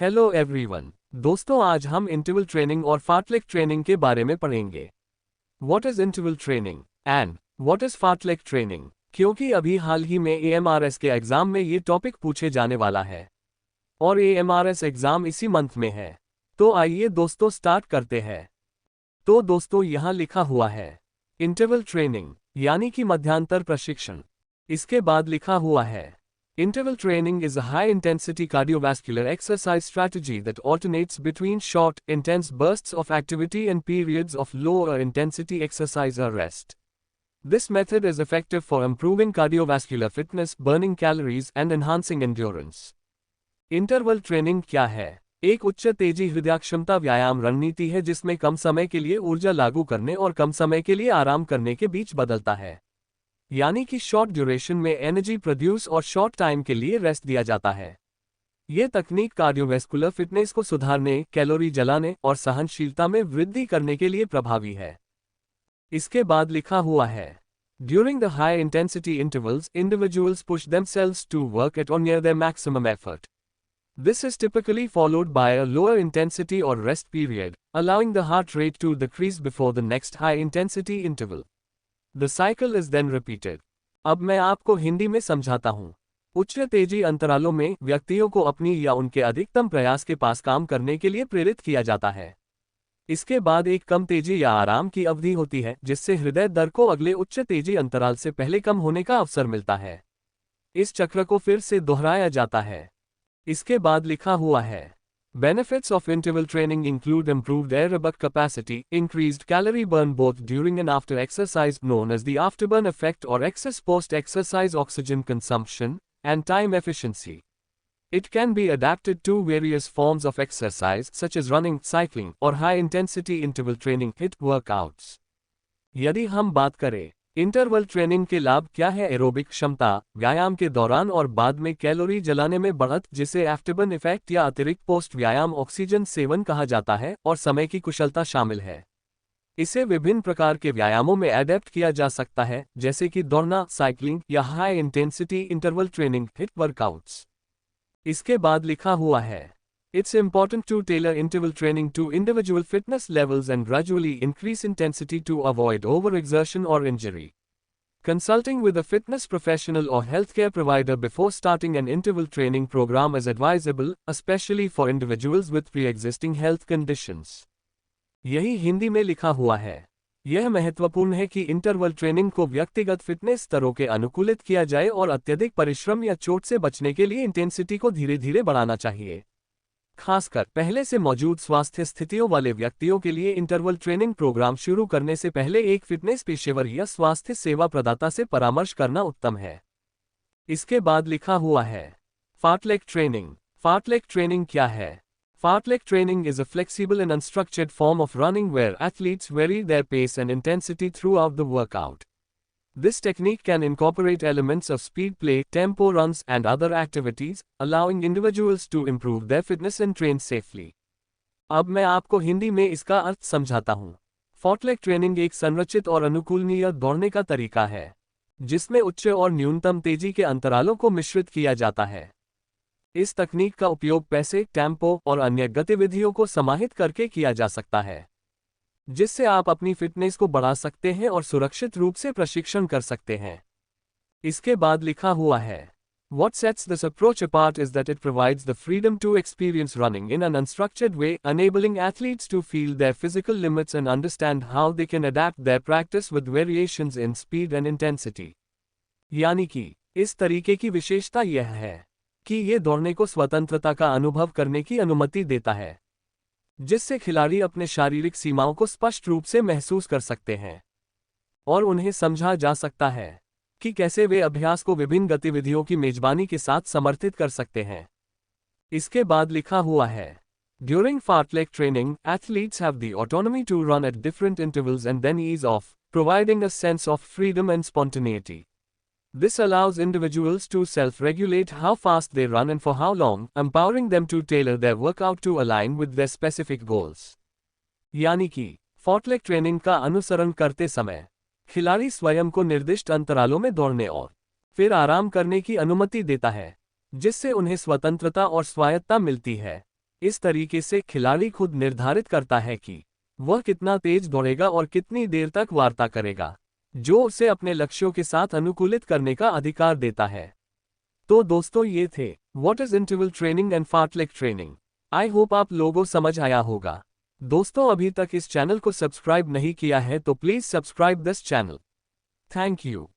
Hello everyone. दोस्तों, आज हम इंटरवल ट्रेनिंग और फार्टलेक ट्रेनिंग के बारे में पढ़ेंगे। What is interval training and what is fartlek training? क्योंकि अभी हाल ही में एएमआरएस के एग्जाम में ये टॉपिक पूछे जाने वाला है और एएमआरएस एग्जाम इसी मंथ में है। तो आइए दोस्तों स्टार्ट करते हैं। तो दोस्तों, यहाँ लिखा हुआ है इंटरवल ट्रेनिंग यानी कि मध्यांतर प्रशिक्षण। इसके बाद लिखा हुआ है interval training is a high-intensity cardiovascular exercise strategy that alternates between short, intense bursts of activity and periods of lower-intensity exercise or rest. This method is effective for improving cardiovascular fitness, burning calories, and enhancing endurance. Interval training क्या है? एक उच्च तेजी हृदय क्षमता व्यायाम रणनीति है जिसमें कम समय के लिए ऊर्जा लागू करने और कम समय के लिए आराम करने के बीच बदलता है। यानी कि शॉर्ट ड्यूरेशन में एनर्जी प्रोड्यूस और शॉर्ट टाइम के लिए रेस्ट दिया जाता है। यह तकनीक कार्डियोवैस्कुलर फिटनेस को सुधारने, कैलोरी जलाने और सहनशीलता में वृद्धि करने के लिए प्रभावी है। इसके बाद लिखा हुआ है during the high intensity intervals individuals push themselves to work at or near their maximum effort. This is typically followed by a lower intensity or rest period, allowing the heart rate to decrease before the next high intensity interval. The cycle is then repeated. अब मैं आपको हिंदी में समझाता हूँ। उच्च तेजी अंतरालों में व्यक्तियों को अपनी या उनके अधिकतम प्रयास के पास काम करने के लिए प्रेरित किया जाता है। इसके बाद एक कम तेजी या आराम की अवधि होती है जिससे हृदय दर को अगले उच्च तेजी अंतराल से पहले कम होने का अवसर मिलता है। इस चक्र को फिर से दोहराया जाता है। इसके बाद लिखा हुआ है Benefits of interval training include improved aerobic capacity, increased calorie burn both during and after exercise known as the afterburn effect or excess post-exercise oxygen consumption, and time efficiency. It can be adapted to various forms of exercise such as running, cycling, or high-intensity interval training HIIT workouts. यदि हम बात करें interval training के लाभ क्या है? Aerobic क्षमता, व्यायाम के दौरान और बाद में कैलोरी जलाने में बढ़त जिसे आफ्टरबर्न इफेक्ट या अतिरिक्त पोस्ट व्यायाम ऑक्सीजन सेवन कहा जाता है, और समय की कुशलता शामिल है। इसे विभिन्न प्रकार के व्यायामों में एडेप्ट किया जा सकता है जैसे कि दौड़ना, साइकिलिंग या high intensity interval training HIIT workouts. इसके बाद लिखा हुआ है It's important to tailor interval training to individual fitness levels and gradually increase intensity to avoid overexertion or injury. Consulting with a fitness professional or healthcare provider before starting an interval training program is advisable, especially for individuals with pre-existing health conditions. यही हिंदी में लिखा हुआ है। यह महत्वपूर्ण है कि interval training को व्यक्तिगत फिटनेस स्तरों के अनुकूलित किया जाए और अत्यधिक परिश्रम या चोट से बचने के लिए इंटेंसिटी को धीरे धीरे बढ़ाना चाहिए। खासकर पहले से मौजूद स्वास्थ्य स्थितियों वाले व्यक्तियों के लिए इंटरवल ट्रेनिंग प्रोग्राम शुरू करने से पहले एक फिटनेस पेशेवर या स्वास्थ्य सेवा प्रदाता से परामर्श करना उत्तम है। इसके बाद लिखा हुआ है फार्टलेक ट्रेनिंग। फार्टलेक ट्रेनिंग क्या है? Fartlek training is a flexible and unstructured form of running where athletes vary their pace and intensity throughout the workout. This technique can incorporate elements of speed play, tempo runs, and other activities, allowing individuals to improve their fitness and train safely. अब मैं आपको हिंदी में इसका अर्थ समझाता हूँ। फार्टलेक training एक संरचित और अनुकूलनीय दौड़ने का तरीका है जिसमें उच्च और न्यूनतम तेजी के अंतरालों को मिश्रित किया जाता है। इस तकनीक का उपयोग पैसे, टेम्पो और अन्य गतिविधियों को समाहित करके किया जा सकता है जिससे आप अपनी फिटनेस को बढ़ा सकते हैं और सुरक्षित रूप से प्रशिक्षण कर सकते हैं। इसके बाद लिखा हुआ है What sets this approach apart is that it provides the freedom to experience running in an unstructured way, enabling athletes to feel their physical limits and understand how they can adapt their practice with variations in speed and intensity. यानी कि इस तरीके की विशेषता यह है कि ये दौड़ने को स्वतंत्रता का अनुभव करने की अनुमति देता है जिससे खिलाड़ी अपने शारीरिक सीमाओं को स्पष्ट रूप से महसूस कर सकते हैं और उन्हें समझा जा सकता है कि कैसे वे अभ्यास को विभिन्न गतिविधियों की मेजबानी के साथ समर्थित कर सकते हैं। इसके बाद लिखा हुआ है During fartlek training, athletes have the autonomy to run at different intervals and then ease off, providing a sense of freedom and spontaneity. This allows individuals to self-regulate how fast they run and for how long, empowering them to tailor their workout to align with their specific goals. यानी कि फार्टलेक training का अनुसरण करते समय खिलाड़ी स्वयं को निर्दिष्ट अंतरालों में दौड़ने और फिर आराम करने की अनुमति देता है जिससे उन्हें स्वतंत्रता और स्वायत्तता मिलती है। इस तरीके से खिलाड़ी खुद निर्धारित करता है कि वह कितना तेज दौड़ेगा और कितनी देर तक वार्ता करेगा, जो उसे अपने लक्ष्यों के साथ अनुकूलित करने का अधिकार देता है। तो दोस्तों ये थे what is interval training and fartlek training. I hope आप लोगों समझ आया होगा। दोस्तों अभी तक इस चैनल को सब्सक्राइब नहीं किया है तो please subscribe this channel. Thank you.